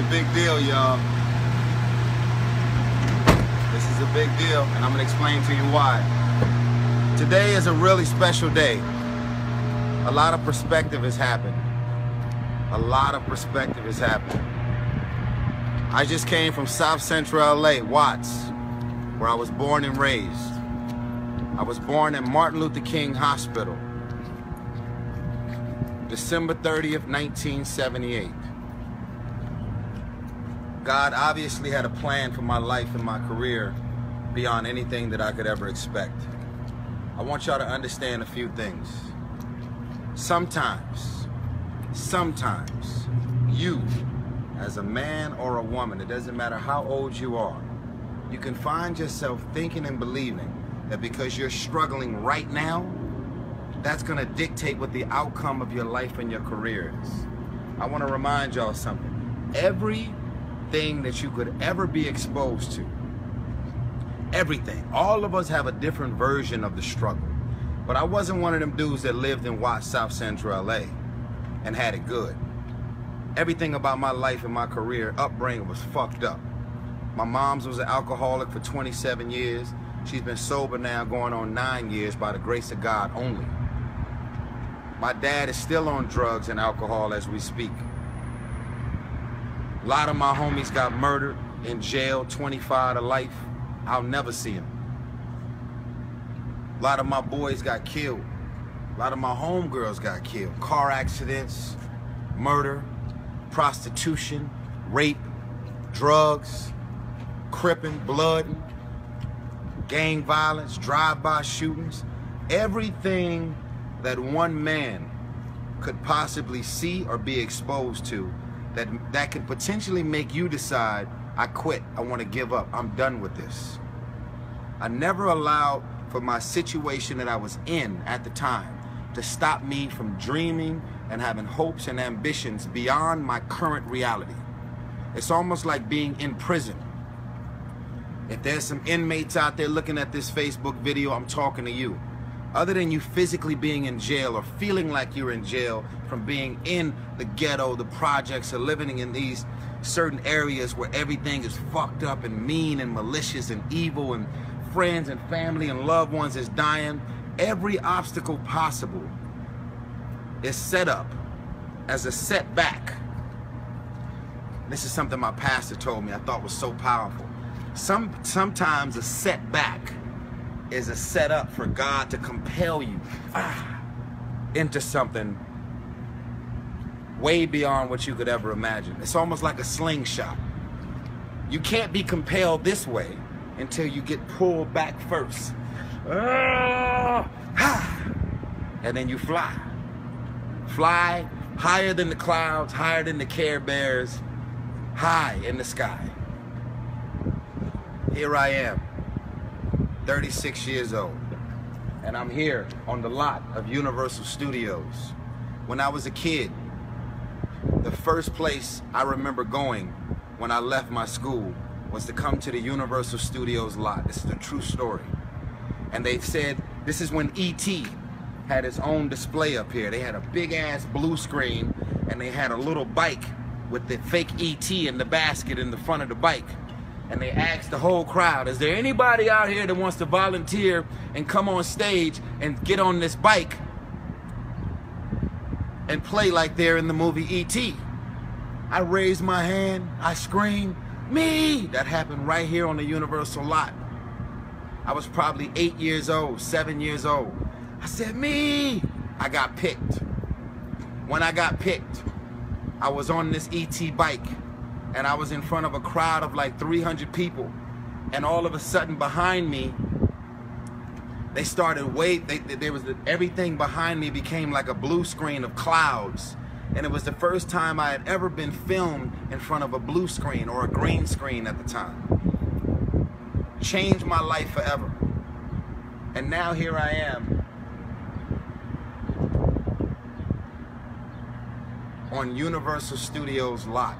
a big deal, y'all. This is a big deal, and I'm gonna explain to you why. Today is a really special day. A lot of perspective has happened. A lot of perspective has happened. I just came from South Central LA, Watts, where I was born and raised. I was born at Martin Luther King Hospital, December 30th, 1978. God obviously had a plan for my life and my career beyond anything that I could ever expect. I want y'all to understand a few things. Sometimes, you, as a man or a woman, it doesn't matter how old you are, you can find yourself thinking and believing that because you're struggling right now, that's gonna dictate what the outcome of your life and your career is. I wanna remind y'all something. Everything that you could ever be exposed to, everything, all of us have a different version of the struggle. But I wasn't one of them dudes that lived in Watts, South Central LA and had it good. Everything about my life and my career, upbringing was fucked up. My mom's was an alcoholic for 27 years. She's been sober now going on 9 years by the grace of God only. My dad is still on drugs and alcohol as we speak. A lot of my homies got murdered, in jail, 25 to life. I'll never see them. A lot of my boys got killed. A lot of my homegirls got killed. Car accidents, murder, prostitution, rape, drugs, cripping, blood, gang violence, drive-by shootings. Everything that one man could possibly see or be exposed to that could potentially make you decide, I quit, I want to give up, I'm done with this. I never allowed for my situation that I was in at the time to stop me from dreaming and having hopes and ambitions beyond my current reality. It's almost like being in prison. If there's some inmates out there looking at this Facebook video, I'm talking to you. Other than you physically being in jail or feeling like you're in jail from being in the ghetto, the projects, or living in these certain areas where everything is fucked up and mean and malicious and evil and friends and family and loved ones is dying, every obstacle possible is set up as a setback. This is something my pastor told me I thought was so powerful. Sometimes a setback is a setup for God to compel you into something way beyond what you could ever imagine. It's almost like a slingshot. You can't be compelled this way until you get pulled back first. And then you fly. Fly higher than the clouds, higher than the Care Bears, high in the sky. Here I am, 36 years old, and I'm here on the lot of Universal Studios. When I was a kid, the first place I remember going when I left my school was to come to the Universal Studios lot. This is a true story. And they said, this is when E.T. had his own display up here. They had a big ass blue screen and they had a little bike with the fake E.T. in the basket in the front of the bike. And they asked the whole crowd, is there anybody out here that wants to volunteer and come on stage and get on this bike and play like they're in the movie E.T.? I raised my hand, I screamed, me! That happened right here on the Universal lot. I was probably 8 years old, 7 years old. I said, me! I got picked. When I got picked, I was on this E.T. bike and I was in front of a crowd of like 300 people. And all of a sudden behind me, they started everything behind me became like a blue screen of clouds. And it was the first time I had ever been filmed in front of a blue screen or a green screen at the time. Changed my life forever. And now here I am on Universal Studios lot.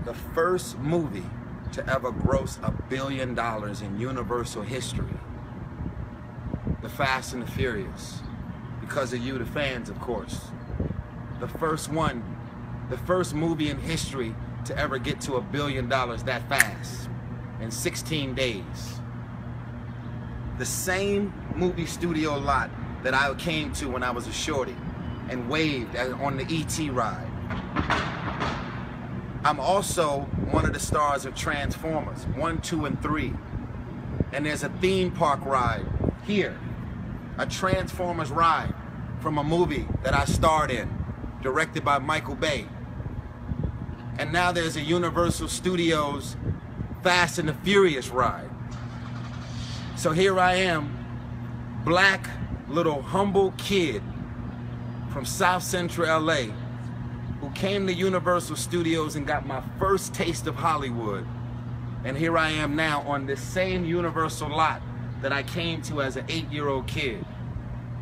The first movie to ever gross $1 billion in Universal history. The Fast and the Furious. Because of you, the fans, of course. The first one the first movie in history to ever get to $1 billion that fast in 16 days. The same movie studio lot that I came to when I was a shorty and waved on the ET ride. I'm also one of the stars of Transformers 1, 2, and 3. And there's a theme park ride here, a Transformers ride from a movie that I starred in, directed by Michael Bay. And now there's a Universal Studios Fast and the Furious ride. So here I am, black, little humble kid from South Central LA who came to Universal Studios and got my first taste of Hollywood. And here I am now on this same Universal lot that I came to as an 8-year-old kid.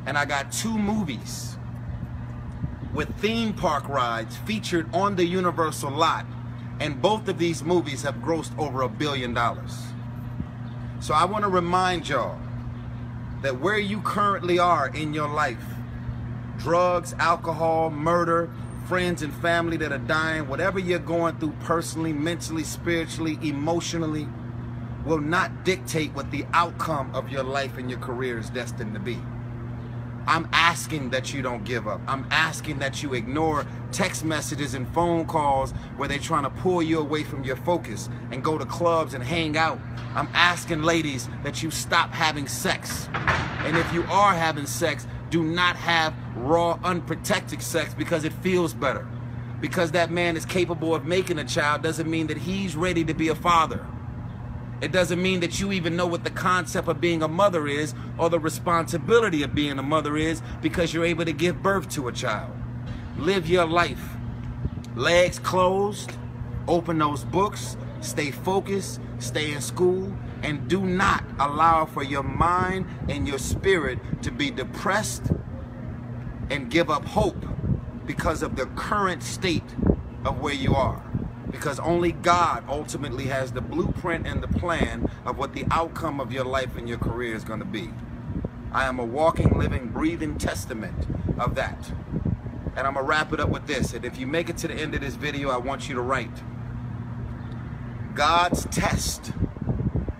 And I got 2 movies with theme park rides featured on the Universal lot. And both of these movies have grossed over $1 billion. So I want to remind y'all that where you currently are in your life, drugs, alcohol, murder, friends and family that are dying, whatever you're going through personally, mentally, spiritually, emotionally, will not dictate what the outcome of your life and your career is destined to be. I'm asking that you don't give up. I'm asking that you ignore text messages and phone calls where they're trying to pull you away from your focus and go to clubs and hang out. I'm asking, ladies, that you stop having sex. And if you are having sex, do not have raw, unprotected sex because it feels better. Because that man is capable of making a child doesn't mean that he's ready to be a father. It doesn't mean that you even know what the concept of being a mother is or the responsibility of being a mother is because you're able to give birth to a child. Live your life. Legs closed, open those books, stay focused, stay in school, and do not allow for your mind and your spirit to be depressed and give up hope because of the current state of where you are. Because only God ultimately has the blueprint and the plan of what the outcome of your life and your career is going to be. I am a walking, living, breathing testament of that. And I'm going to wrap it up with this. And if you make it to the end of this video, I want you to write, God's test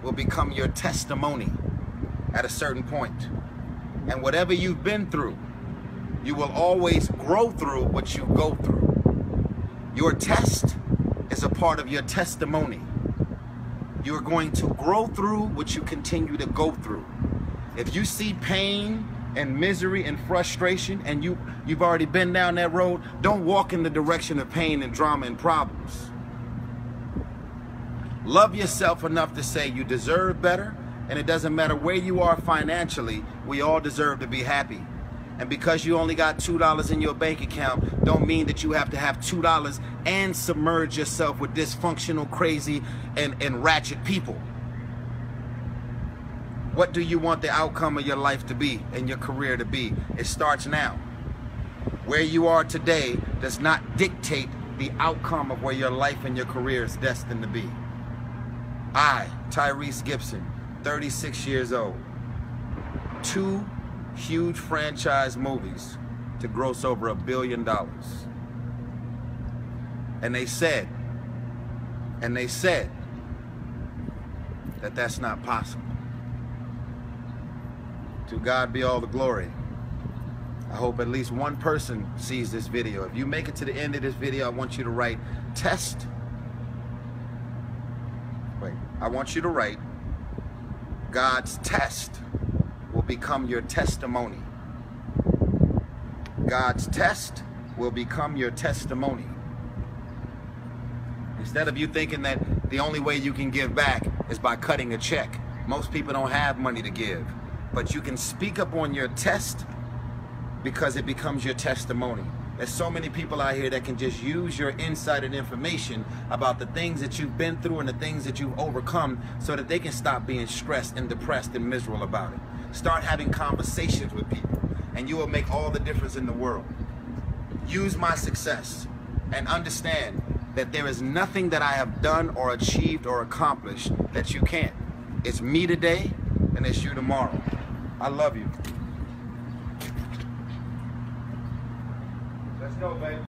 will become your testimony at a certain point. And whatever you've been through, you will always grow through what you go through. Your test is a part of your testimony. You're going to grow through what you continue to go through. If you see pain and misery and frustration and you've already been down that road, don't walk in the direction of pain and drama and problems. Love yourself enough to say you deserve better, and it doesn't matter where you are financially, we all deserve to be happy. And because you only got $2 in your bank account, don't mean that you have to have $2 and submerge yourself with dysfunctional, crazy, and ratchet people. What do you want the outcome of your life to be and your career to be? It starts now. Where you are today does not dictate the outcome of where your life and your career is destined to be. I, Tyrese Gipson, 36 years old, 2 huge franchise movies to gross over $1 billion. And they said that that's not possible. To God be all the glory. I hope at least one person sees this video. If you make it to the end of this video, I want you to write test. Wait, I want you to write God's test will become your testimony. God's test will become your testimony. Instead of you thinking that the only way you can give back is by cutting a check. Most people don't have money to give. But you can speak up on your test because it becomes your testimony. There's so many people out here that can just use your insight and information about the things that you've been through and the things that you've overcome so that they can stop being stressed and depressed and miserable about it. Start having conversations with people and you will make all the difference in the world. Use my success and understand that there is nothing that I have done or achieved or accomplished that you can't. It's me today and it's you tomorrow. I love you. Let's go, baby.